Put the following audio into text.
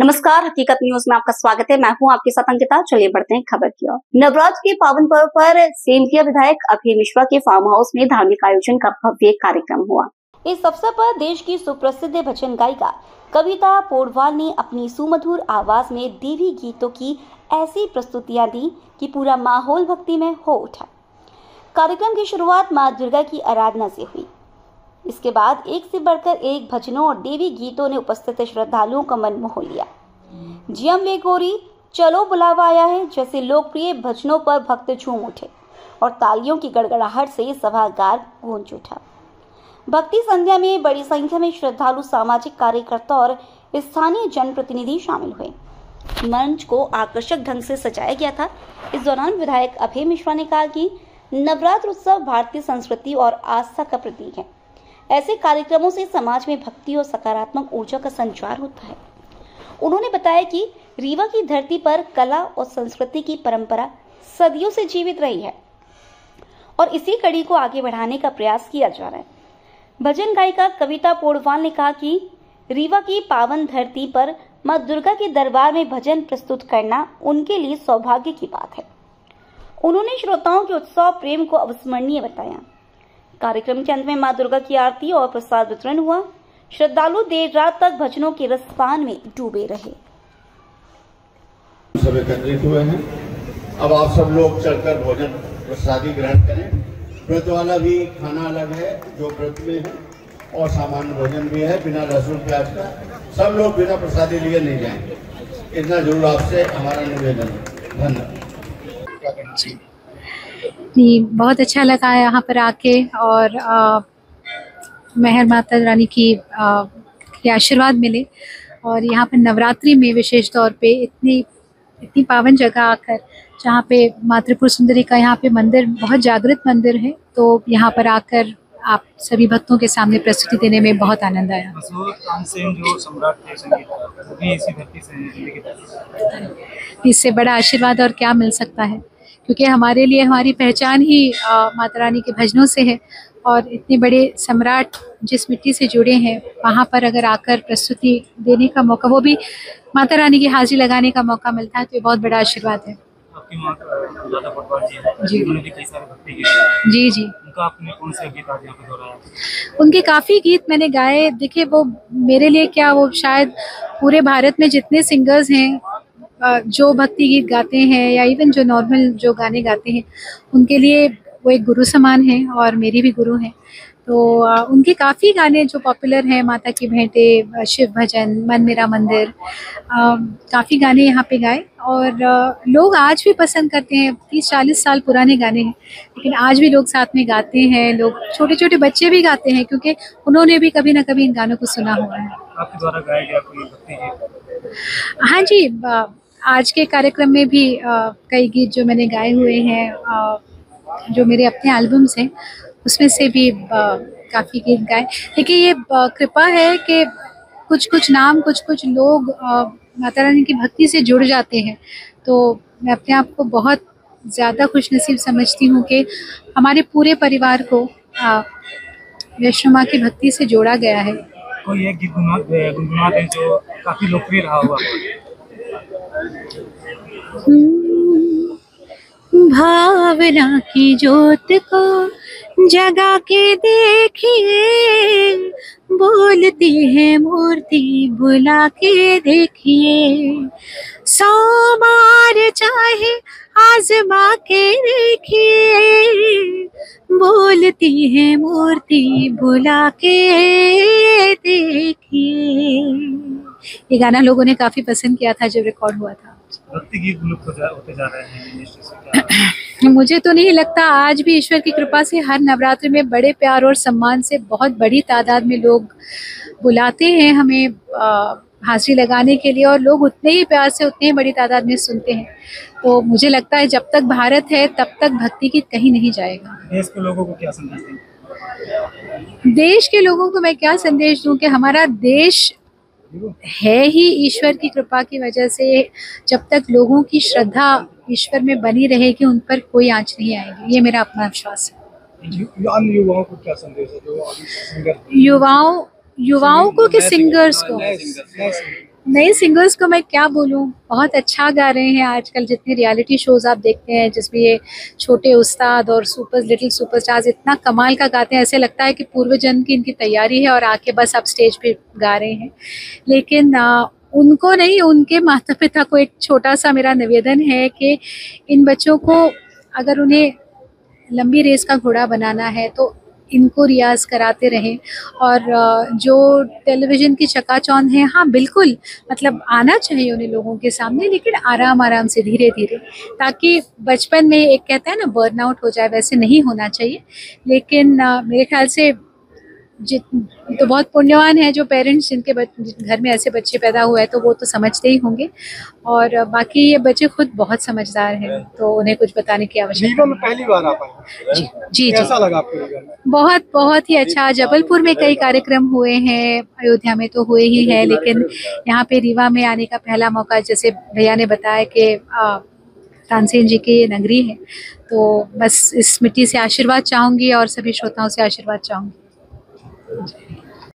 नमस्कार, हकीकत न्यूज में आपका स्वागत है। मैं हूं आपके साथ अंकिता। चलिए बढ़ते हैं खबर की ओर। नवरात्र के पावन पर्व पर सेंधिया विधायक अभय मिश्रा के फार्म हाउस में धार्मिक आयोजन का भव्य कार्यक्रम हुआ। इस अवसर पर देश की सुप्रसिद्ध भजन गायिका कविता पोडवाल ने अपनी सुमधुर आवाज में देवी गीतों की ऐसी प्रस्तुतियां दी कि पूरा माहौल भक्तिमय हो उठा। कार्यक्रम की शुरुआत मां दुर्गा की आराधना से हुई। इसके बाद एक से बढ़कर एक भजनों और देवी गीतों ने उपस्थित श्रद्धालुओं का मन मोह लिया। जियम वे गोरी, चलो बुलावा आया है जैसे लोकप्रिय भजनों पर भक्त झूम उठे और तालियों की गड़गड़ाहट से सभागार गूंज उठा। भक्ति संध्या में बड़ी संख्या में श्रद्धालु, सामाजिक कार्यकर्ता और स्थानीय जनप्रतिनिधि शामिल हुए। मंच को आकर्षक ढंग से सजाया गया था। इस दौरान विधायक अभय मिश्रा ने कहा कि नवरात्र उत्सव भारतीय संस्कृति और आस्था का प्रतीक है। ऐसे कार्यक्रमों से समाज में भक्ति और सकारात्मक ऊर्जा का संचार होता है। उन्होंने बताया कि रीवा की धरती पर कला और संस्कृति की परंपरा सदियों से जीवित रही है और इसी कड़ी को आगे बढ़ाने का प्रयास किया जा रहा है। भजन गायिका कविता पोडवाल ने कहा कि रीवा की पावन धरती पर मां दुर्गा के दरबार में भजन प्रस्तुत करना उनके लिए सौभाग्य की बात है। उन्होंने श्रोताओं के उत्सव प्रेम को अविस्मरणीय बताया। कार्यक्रम के अंत में मां दुर्गा की आरती और प्रसाद वितरण हुआ। श्रद्धालु देर रात तक भजनों के रसपान में डूबे रहे। सब एकत्रित हुए हैं। अब आप सब लोग चलकर भोजन प्रसादी ग्रहण करें। व्रत वाला भी खाना अलग है जो व्रत में है, और सामान्य भोजन भी है बिना लहसुन प्याज का। सब लोग बिना प्रसादी लिए नहीं जाएंगे, इतना जरूर आपसे हमारा निवेदन है। धन्यवाद जी। बहुत अच्छा लगा यहाँ पर आके और मेहर माता रानी की आशीर्वाद मिले। और यहाँ पर नवरात्रि में विशेष तौर पे इतनी पावन जगह आकर, जहाँ पे माँ त्रिपुर सुंदरी का यहाँ पे मंदिर बहुत जागृत मंदिर है, तो यहाँ पर आकर आप सभी भक्तों के सामने प्रस्तुति देने में बहुत आनंद आया। जो सम्राट थे संगीत, वो इसी धरती से। इससे बड़ा आशीर्वाद और क्या मिल सकता है, क्योंकि हमारे लिए हमारी पहचान ही माता रानी के भजनों से है। और इतने बड़े सम्राट जिस मिट्टी से जुड़े हैं, वहाँ पर अगर आकर प्रस्तुति देने का मौका, वो भी माता रानी की हाजिरी लगाने का मौका मिलता है, तो ये बहुत बड़ा आशीर्वाद है। आपकी माँ दादा पोडवाल जी हैं, जी, उन्होंने भी कई सारे भक्ति गीत। जी जी। उनका आपने कौन से गीत आज यहाँ पे दोहराया? उनके काफ़ी गीत मैंने गाए। देखिए, वो मेरे लिए क्या, वो शायद पूरे भारत में जितने सिंगर्स हैं जो भक्ति गीत गाते हैं या इवन जो नॉर्मल जो गाने गाते हैं, उनके लिए वो एक गुरु समान है और मेरी भी गुरु हैं। तो उनके काफ़ी गाने जो पॉपुलर हैं, माता की भेंटें, शिव भजन, मन मेरा मंदिर, काफ़ी गाने यहाँ पे गाए। और लोग आज भी पसंद करते हैं। 30-40 साल पुराने गाने हैं, लेकिन आज भी लोग साथ में गाते हैं। लोग, छोटे छोटे बच्चे भी गाते हैं, क्योंकि उन्होंने भी कभी ना कभी इन गानों को सुना हुआ है। आपके द्वारा गाया गया कोई भक्ति गीत? हाँ जी, आज के कार्यक्रम में भी कई गीत जो मैंने गाए हुए हैं, जो मेरे अपने एल्बम्स हैं, उसमें से भी काफ़ी गीत गाए। देखिए, ये कृपा है कि कुछ नाम, कुछ लोग माता रानी की भक्ति से जुड़ जाते हैं। तो मैं अपने आप को बहुत ज़्यादा खुशनसीब समझती हूँ कि हमारे पूरे परिवार को वैष्णो माँ की भक्ति से जोड़ा गया है। कोई एक गीत गुनगुना दें जो काफ़ी लोकप्रिय रहा हुआ। भावना की ज्योत को जगा के देखिए, बोलती है मूर्ति बुला के देखिए। 100 बार चाहे आजमा के देखिए, बोलती है मूर्ति बुला के देखिए। ये गाना लोगों ने काफ़ी पसंद किया था जब रिकॉर्ड हुआ था। भक्ति गीत विलुप्त होते जा रहे हैं। मुझे तो नहीं लगता। आज भी ईश्वर की कृपा से हर नवरात्रि में बड़े प्यार और सम्मान से बहुत बड़ी तादाद में लोग बुलाते हैं हमें हाजिरी लगाने के लिए, और लोग उतने ही प्यार से, उतने ही बड़ी तादाद में सुनते हैं। तो मुझे लगता है जब तक भारत है तब तक भक्ति गीत कहीं नहीं जाएगा। देश के लोगों को क्या संदेश दें? देश के लोगों को मैं क्या संदेश दूं कि हमारा देश है ही ईश्वर की कृपा की वजह से। जब तक लोगों की श्रद्धा ईश्वर में बनी रहेगी, उन पर कोई आंच नहीं आएगी, ये मेरा अपना विश्वास है। युवाओं को क्या संदेश है जो युवाओं को कि सिंगर्स को? नए सिंगर्स को मैं क्या बोलूं, बहुत अच्छा गा रहे हैं। आजकल जितने रियलिटी शोज आप देखते हैं जिसमें ये छोटे उस्ताद और लिटिल सुपरस्टार्स इतना कमाल का गाते हैं, ऐसे लगता है कि पूर्व जन्म की इनकी तैयारी है और आके बस आप स्टेज पे गा रहे हैं। लेकिन उनको नहीं, उनके माता पिता को एक छोटा सा मेरा निवेदन है कि इन बच्चों को अगर उन्हें लंबी रेस का घोड़ा बनाना है तो इनको रियाज कराते रहें। और जो टेलीविज़न की चकाचौंध है, हाँ बिल्कुल, मतलब आना चाहिए उन्हें लोगों के सामने, लेकिन आराम आराम से, धीरे धीरे, ताकि बचपन में एक कहते हैं ना बर्नआउट हो जाए, वैसे नहीं होना चाहिए। लेकिन मेरे ख्याल से तो बहुत पुण्यवान है जो पेरेंट्स जिनके घर में ऐसे बच्चे पैदा हुए हैं, तो वो तो समझते ही होंगे। और बाकी ये बच्चे खुद बहुत समझदार हैं, तो उन्हें कुछ बताने की आवश्यकता रीवा में पहली बार आ पाए। जी जी कैसा लगा आपको रीवा में? बहुत बहुत ही अच्छा। जबलपुर में कई कार्यक्रम हुए हैं, अयोध्या में तो हुए ही हैं, लेकिन यहाँ पे रीवा में आने का पहला मौका, जैसे भैया ने बताया कि तानसेन जी की ये नगरी है, तो बस इस मिट्टी से आशीर्वाद चाहूँगी और सभी श्रोताओं से आशीर्वाद चाहूँगी।